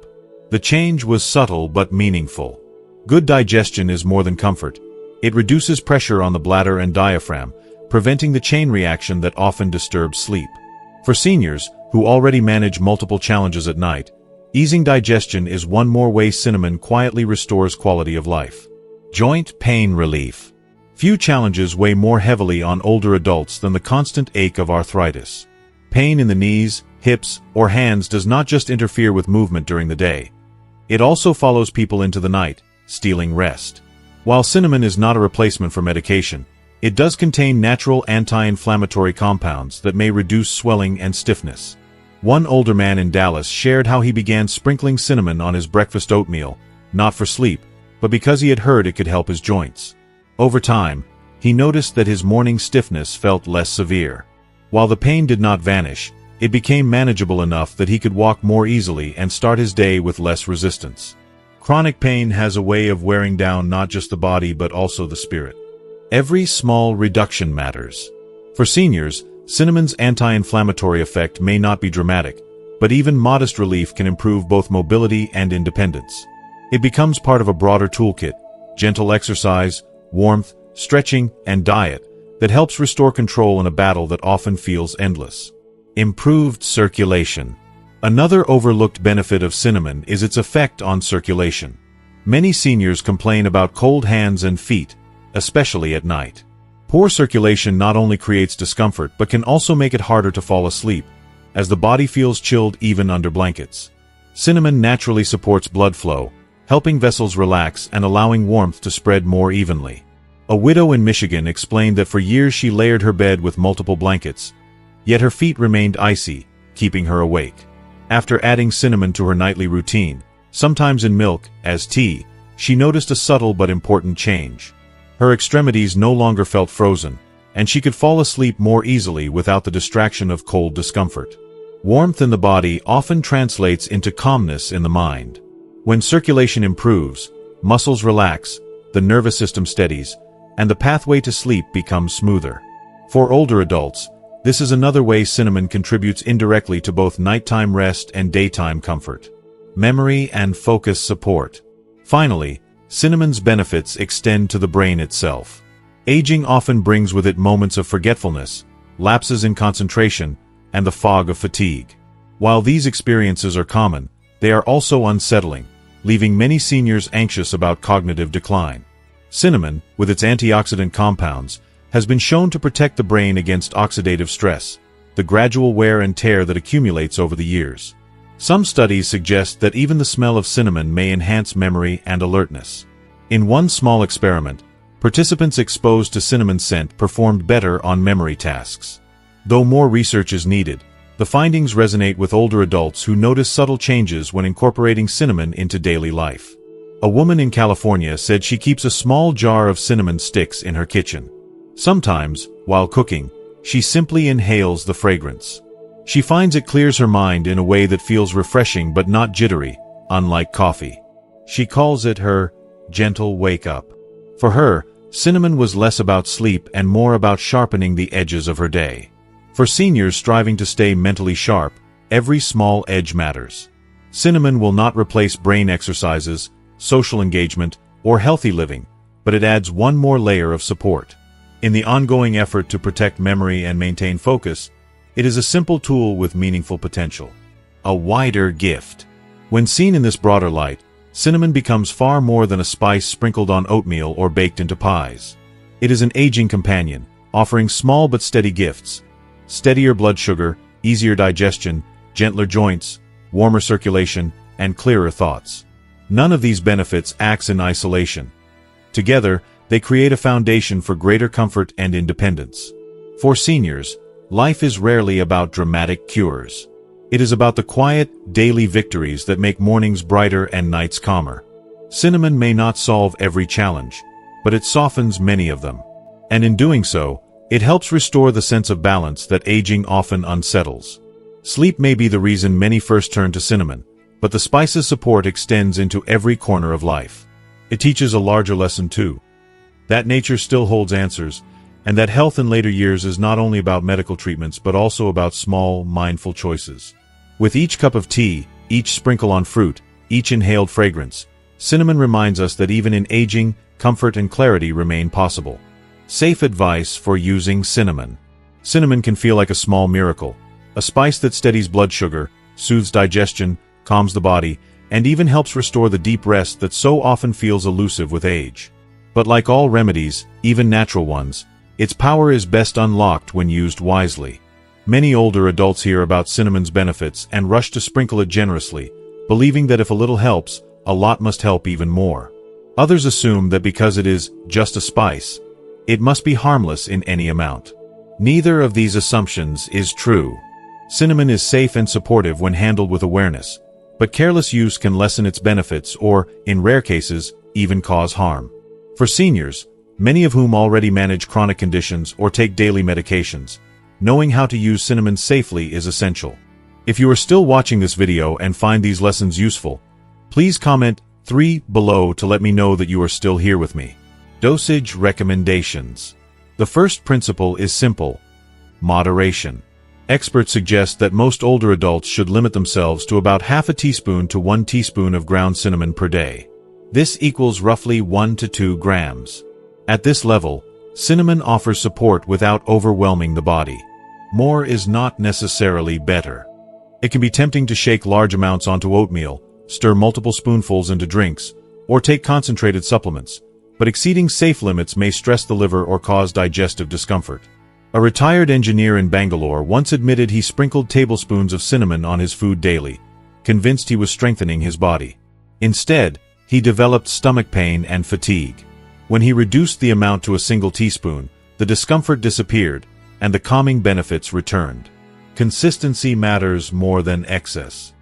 The change was subtle but meaningful. Good digestion is more than comfort. It reduces pressure on the bladder and diaphragm, preventing the chain reaction that often disturbs sleep. For seniors, who already manage multiple challenges at night, easing digestion is one more way cinnamon quietly restores quality of life. Joint pain relief. Few challenges weigh more heavily on older adults than the constant ache of arthritis. Pain in the knees, hips, or hands does not just interfere with movement during the day. It also follows people into the night, stealing rest. While cinnamon is not a replacement for medication, it does contain natural anti-inflammatory compounds that may reduce swelling and stiffness. One older man in Dallas shared how he began sprinkling cinnamon on his breakfast oatmeal, not for sleep, but because he had heard it could help his joints. Over time, he noticed that his morning stiffness felt less severe. While the pain did not vanish, it became manageable enough that he could walk more easily and start his day with less resistance. Chronic pain has a way of wearing down not just the body but also the spirit. Every small reduction matters. For seniors, cinnamon's anti-inflammatory effect may not be dramatic, but even modest relief can improve both mobility and independence. It becomes part of a broader toolkit: gentle exercise, warmth, stretching, and diet that helps restore control in a battle that often feels endless. Improved circulation. Another overlooked benefit of cinnamon is its effect on circulation. Many seniors complain about cold hands and feet, especially at night. Poor circulation not only creates discomfort but can also make it harder to fall asleep, as the body feels chilled even under blankets. Cinnamon naturally supports blood flow, helping vessels relax and allowing warmth to spread more evenly. A widow in Michigan explained that for years she layered her bed with multiple blankets, yet her feet remained icy, keeping her awake. After adding cinnamon to her nightly routine, Sometimes in milk, as tea, she noticed a subtle but important change. Her extremities no longer felt frozen, and she could fall asleep more easily without the distraction of cold discomfort. Warmth in the body often translates into calmness in the mind. When circulation improves, muscles relax, the nervous system steadies, and the pathway to sleep becomes smoother. For older adults, this is another way cinnamon contributes indirectly to both nighttime rest and daytime comfort. Memory and focus support. Finally, cinnamon's benefits extend to the brain itself. Aging often brings with it moments of forgetfulness, lapses in concentration, and the fog of fatigue. While these experiences are common, they are also unsettling, leaving many seniors anxious about cognitive decline. Cinnamon, with its antioxidant compounds, has been shown to protect the brain against oxidative stress, the gradual wear and tear that accumulates over the years. Some studies suggest that even the smell of cinnamon may enhance memory and alertness. In one small experiment, participants exposed to cinnamon scent performed better on memory tasks. Though more research is needed, the findings resonate with older adults who notice subtle changes when incorporating cinnamon into daily life. A woman in California said she keeps a small jar of cinnamon sticks in her kitchen. Sometimes, while cooking, she simply inhales the fragrance. She finds it clears her mind in a way that feels refreshing but not jittery, unlike coffee. She calls it her gentle wake-up. For her, cinnamon was less about sleep and more about sharpening the edges of her day. For seniors striving to stay mentally sharp, every small edge matters. Cinnamon will not replace brain exercises, social engagement, or healthy living, but it adds one more layer of support. In the ongoing effort to protect memory and maintain focus, it is a simple tool with meaningful potential. A wider gift. When seen in this broader light, cinnamon becomes far more than a spice sprinkled on oatmeal or baked into pies. It is an aging companion, offering small but steady gifts. Steadier blood sugar, easier digestion, gentler joints, warmer circulation, and clearer thoughts. None of these benefits acts in isolation. Together, they create a foundation for greater comfort and independence. For seniors, life is rarely about dramatic cures. It is about the quiet, daily victories that make mornings brighter and nights calmer. Cinnamon may not solve every challenge, but it softens many of them. And in doing so, it helps restore the sense of balance that aging often unsettles. Sleep may be the reason many first turn to cinnamon, but the spice's support extends into every corner of life. It teaches a larger lesson too. That nature still holds answers, and that health in later years is not only about medical treatments but also about small, mindful choices. With each cup of tea, each sprinkle on fruit, each inhaled fragrance, cinnamon reminds us that even in aging, comfort and clarity remain possible. Safe advice for using cinnamon. Cinnamon can feel like a small miracle, a spice that steadies blood sugar, soothes digestion, calms the body, and even helps restore the deep rest that so often feels elusive with age. But like all remedies, even natural ones, its power is best unlocked when used wisely. Many older adults hear about cinnamon's benefits and rush to sprinkle it generously, believing that if a little helps, a lot must help even more. Others assume that because it is just a spice, it must be harmless in any amount. Neither of these assumptions is true. Cinnamon is safe and supportive when handled with awareness, but careless use can lessen its benefits or, in rare cases, even cause harm. For seniors, many of whom already manage chronic conditions or take daily medications, knowing how to use cinnamon safely is essential. If you are still watching this video and find these lessons useful, please comment 3 below to let me know that you are still here with me. Dosage recommendations. The first principle is simple: moderation. Experts suggest that most older adults should limit themselves to about half a teaspoon to 1 teaspoon of ground cinnamon per day. This equals roughly 1 to 2 grams. At this level, cinnamon offers support without overwhelming the body. More is not necessarily better. It can be tempting to shake large amounts onto oatmeal, stir multiple spoonfuls into drinks, or take concentrated supplements, but exceeding safe limits may stress the liver or cause digestive discomfort. A retired engineer in Bangalore once admitted he sprinkled tablespoons of cinnamon on his food daily, convinced he was strengthening his body. Instead, he developed stomach pain and fatigue. When he reduced the amount to a single teaspoon, the discomfort disappeared, and the calming benefits returned. Consistency matters more than excess.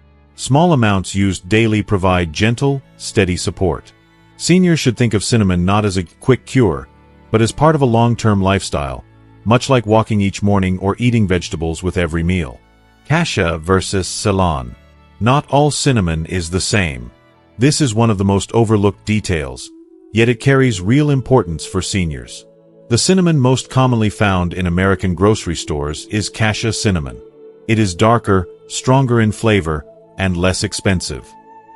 Small amounts used daily provide gentle, steady support. Seniors should think of cinnamon not as a quick cure, but as part of a long-term lifestyle, much like walking each morning or eating vegetables with every meal. Cassia versus Ceylon. Not all cinnamon is the same. This is one of the most overlooked details, yet it carries real importance for seniors. The cinnamon most commonly found in American grocery stores is Cassia cinnamon. It is darker, stronger in flavor, and less expensive.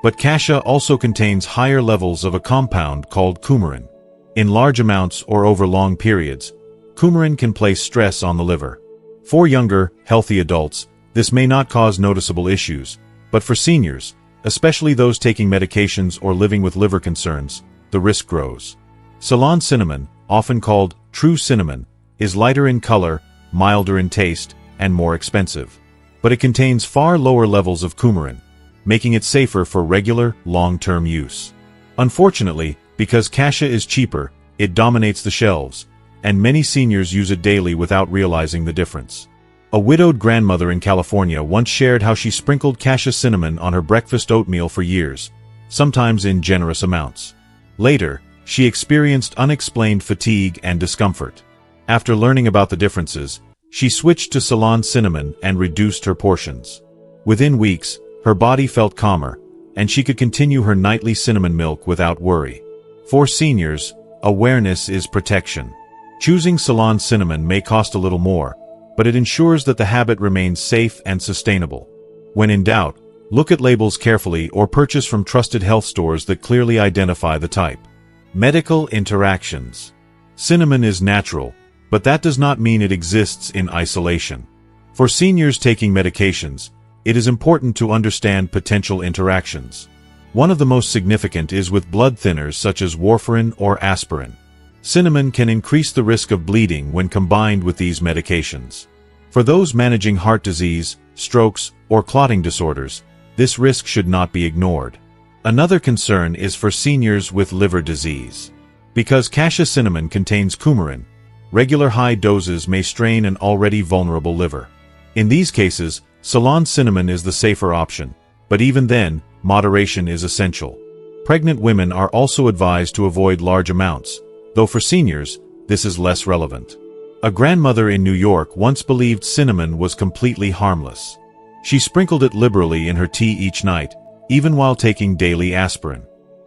But Cassia also contains higher levels of a compound called coumarin. In large amounts or over long periods, coumarin can place stress on the liver. For younger, healthy adults, this may not cause noticeable issues, but for seniors, especially those taking medications or living with liver concerns, the risk grows. Ceylon cinnamon, often called true cinnamon, is lighter in color, milder in taste, and more expensive. But it contains far lower levels of coumarin, making it safer for regular, long-term use. Unfortunately, because Cassia is cheaper, it dominates the shelves, and many seniors use it daily without realizing the difference. A widowed grandmother in California once shared how she sprinkled Cassia cinnamon on her breakfast oatmeal for years, sometimes in generous amounts. Later, she experienced unexplained fatigue and discomfort. After learning about the differences, she switched to Ceylon cinnamon and reduced her portions. Within weeks, her body felt calmer, and she could continue her nightly cinnamon milk without worry. For seniors, awareness is protection. Choosing Ceylon cinnamon may cost a little more, but it ensures that the habit remains safe and sustainable. When in doubt, look at labels carefully or purchase from trusted health stores that clearly identify the type. Medical interactions. Cinnamon is natural, but that does not mean it exists in isolation. For seniors taking medications, it is important to understand potential interactions. One of the most significant is with blood thinners such as warfarin or aspirin. Cinnamon can increase the risk of bleeding when combined with these medications. For those managing heart disease, strokes, or clotting disorders, this risk should not be ignored. Another concern is for seniors with liver disease. Because Cassia cinnamon contains coumarin, regular high doses may strain an already vulnerable liver. In these cases, Ceylon cinnamon is the safer option, but even then, moderation is essential. Pregnant women are also advised to avoid large amounts, though for seniors, this is less relevant. A grandmother in New York once believed cinnamon was completely harmless. She sprinkled it liberally in her tea each night, even while taking daily aspirin.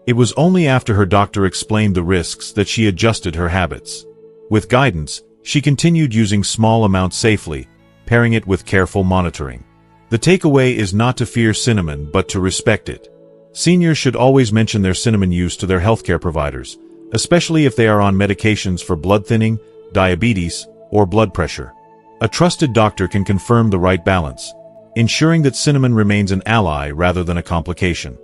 It was only after her doctor explained the risks that she adjusted her habits. With guidance, she continued using small amounts safely, pairing it with careful monitoring. The takeaway is not to fear cinnamon but to respect it. Seniors should always mention their cinnamon use to their healthcare providers, especially if they are on medications for blood thinning, diabetes, or blood pressure. A trusted doctor can confirm the right balance, ensuring that cinnamon remains an ally rather than a complication.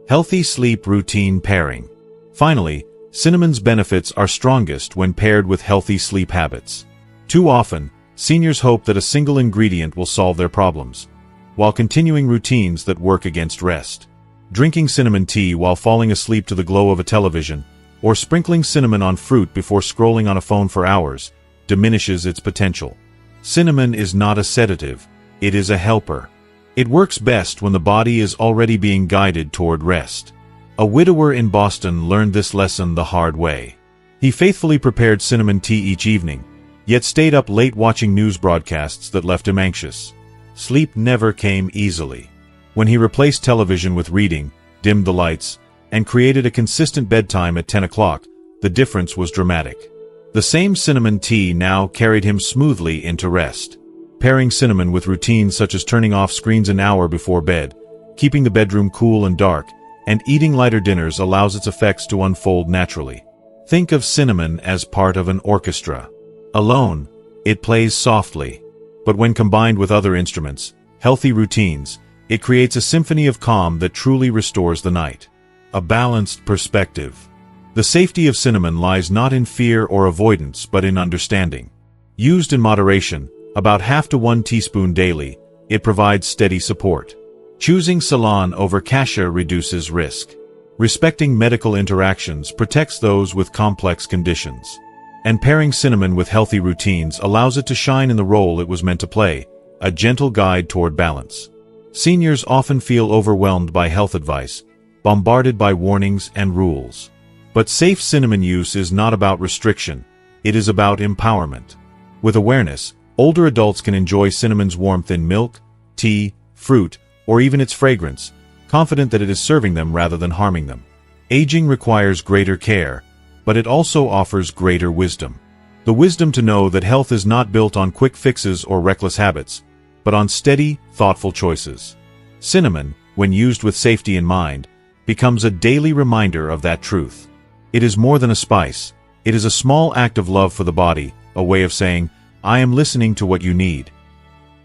Healthy sleep routine pairing. Finally, cinnamon's benefits are strongest when paired with healthy sleep habits. Too often, seniors hope that a single ingredient will solve their problems, while continuing routines that work against rest. Drinking cinnamon tea while falling asleep to the glow of a television, or sprinkling cinnamon on fruit before scrolling on a phone for hours, diminishes its potential. Cinnamon is not a sedative, it is a helper. It works best when the body is already being guided toward rest. A widower in Boston learned this lesson the hard way. He faithfully prepared cinnamon tea each evening, yet stayed up late watching news broadcasts that left him anxious. Sleep never came easily. When he replaced television with reading, dimmed the lights, and created a consistent bedtime at 10 o'clock, the difference was dramatic. The same cinnamon tea now carried him smoothly into rest. Pairing cinnamon with routines such as turning off screens an hour before bed, keeping the bedroom cool and dark, and eating lighter dinners allows its effects to unfold naturally. Think of cinnamon as part of an orchestra. Alone, it plays softly. But when combined with other instruments, healthy routines, it creates a symphony of calm that truly restores the night. A balanced perspective. The safety of cinnamon lies not in fear or avoidance but in understanding. Used in moderation, about half to 1 teaspoon daily, it provides steady support. Choosing Ceylon over Cassia reduces risk. Respecting medical interactions protects those with complex conditions. And pairing cinnamon with healthy routines allows it to shine in the role it was meant to play, a gentle guide toward balance. Seniors often feel overwhelmed by health advice, bombarded by warnings and rules. But safe cinnamon use is not about restriction, it is about empowerment. With awareness, older adults can enjoy cinnamon's warmth in milk, tea, fruit, or even its fragrance, confident that it is serving them rather than harming them. Aging requires greater care, but it also offers greater wisdom. The wisdom to know that health is not built on quick fixes or reckless habits, but on steady, thoughtful choices. Cinnamon, when used with safety in mind, becomes a daily reminder of that truth. It is more than a spice. It is a small act of love for the body, a way of saying, I am listening to what you need.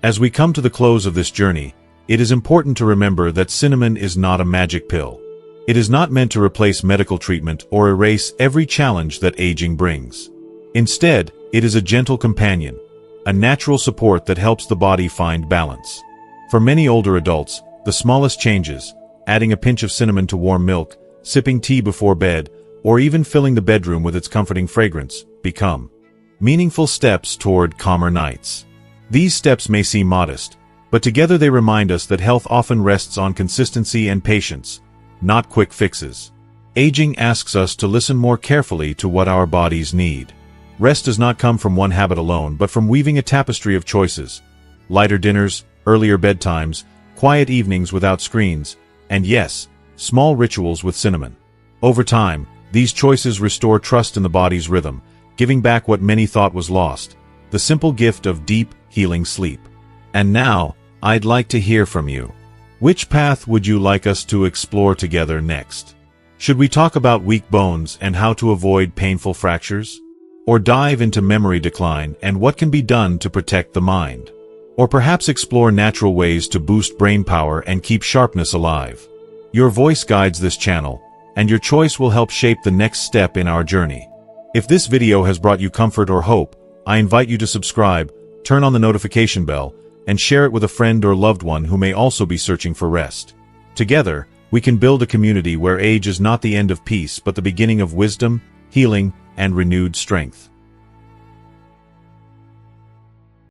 As we come to the close of this journey, it is important to remember that cinnamon is not a magic pill. It is not meant to replace medical treatment or erase every challenge that aging brings. Instead, it is a gentle companion, a natural support that helps the body find balance. For many older adults, the smallest changes, adding a pinch of cinnamon to warm milk, sipping tea before bed, or even filling the bedroom with its comforting fragrance, become meaningful steps toward calmer nights. These steps may seem modest, but together they remind us that health often rests on consistency and patience, not quick fixes. Aging asks us to listen more carefully to what our bodies need. Rest does not come from one habit alone, but from weaving a tapestry of choices. Lighter dinners, earlier bedtimes, quiet evenings without screens, and yes, small rituals with cinnamon. Over time, these choices restore trust in the body's rhythm, giving back what many thought was lost, the simple gift of deep, healing sleep. And now, I'd like to hear from you. Which path would you like us to explore together next? Should we talk about weak bones and how to avoid painful fractures? Or dive into memory decline and what can be done to protect the mind? Or perhaps explore natural ways to boost brain power and keep sharpness alive? Your voice guides this channel, and your choice will help shape the next step in our journey. If this video has brought you comfort or hope, I invite you to subscribe, turn on the notification bell, and share it with a friend or loved one who may also be searching for rest. Together, we can build a community where age is not the end of peace but the beginning of wisdom, healing, and renewed strength.